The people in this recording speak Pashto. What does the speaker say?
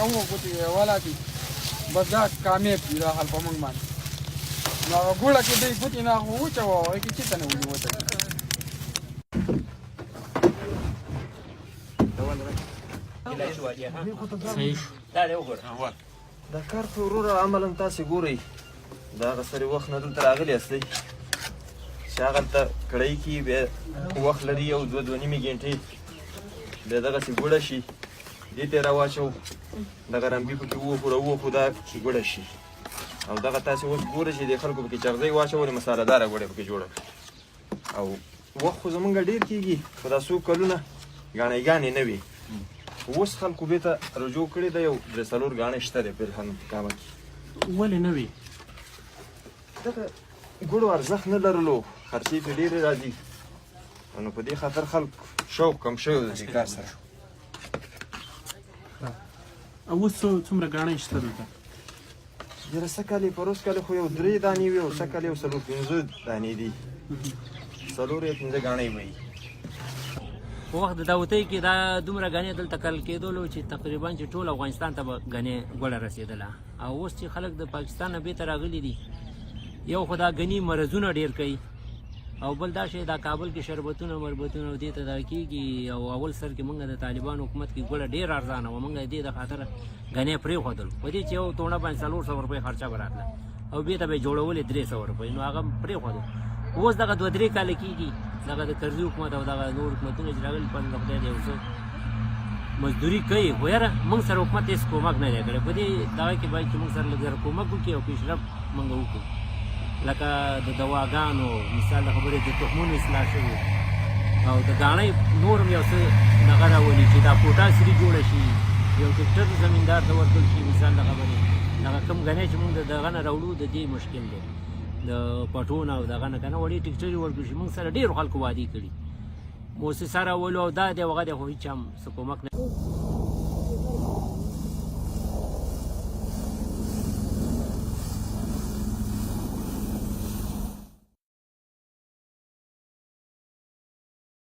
اوه ګوتې ولا دي بس دا کامیاب دي دا حال په موږ باندې نو هغه ګوړه کې دی ګوتې نه خو وچوه هغې کې چېرته نه ونیوته دا کار خو وروره عملا تاسې ګورئ د هغه سړي وخت نه دلته راغلي هستئ چې هغلته کړۍ کې بیا وخت لري یو دوه دوه نیمې ګنټې بیا دغسې ګوړه شي دې ته یې راواچوو دغه رمبي پکې ووخو راووخو دا ګوړه شي او دغه تاسې اوس ګوره چې دې خلکو پکې چغزۍ واچولې مسالهداره ګوړه پکې جوړه او وخت خو زمونږ ډېر کېږي خو دا څو کلونه ګاڼۍ نه وي اوس خلکو بېرته رجوع کړې ده یو درې څلور ګاڼې شته دی فلحال کامه کې ولې نه وي دغه ګوړو ارزښت نه لرلو خرچې پرې ډېرې راځي نو په دې خاطر خلک شوق کم شوی د دې کار سره او اوس څومره ګاڼۍ شته دلته یاره څه کال یې پروس کال خو یو 3 دانې وي او څه کال یو 4-5 دانې دي 4 یا 5 ګاڼۍ وي په وخت د داوطۍ کې دا دومره ګنې دلته کرل کېدلو چې تقریبا چې ټول افغانستان ته به ګنې ګوړه رسېدله او اوس چې خلک د پاکستان نه بېرته راغلي دي یو خو دا ګني مرضونه ډېر کوي او بل دا شی دا کابل کې شربتونه مربتونه او دې ته دا کېږي او اول سر کې موږ د طالبان حکومت کې ګوړه ډېر ارزانه وه موږ د دې د خاطر ګنې پرېښودل په دې چې یو توڼه باندې 400 روپۍ خرچه به راتله او بېرته به یې جوړولې 300 روپۍ نو هغه پرېښودو اوس دغه 2-3 کاله کېږي دغه د کرزي حکومت او دغه نور حکومتونه چې راغلي په د خدای د یو څه مزدوري کوي خو یاره موږ سره حکومت هېڅ کومک نه دی کړی په دې دغه کې باید چې موږ سره لږ زره کومک وکړي او پیشرفت موږ وکړو لکه د دواګانو مثال د خبرې د تخمونو اصلاح شوي او د ګاڼۍ نور هم یو څه دغه راولي چې دا کوټه سري جوړه شي یو ټکټر زمیندار ته ورکړل شي مثال د خبرې دغه کوم ګنۍ چې موږ د دغه نه راوړو د دې مشکل دی د پټون او دغه نه که نه وړې ټکټرې ورکړل شي موږ سره ډېرو خلکو وعدې کړي موسسه راولو او دا دی هغه دی خو هېچا هم څه کومک نه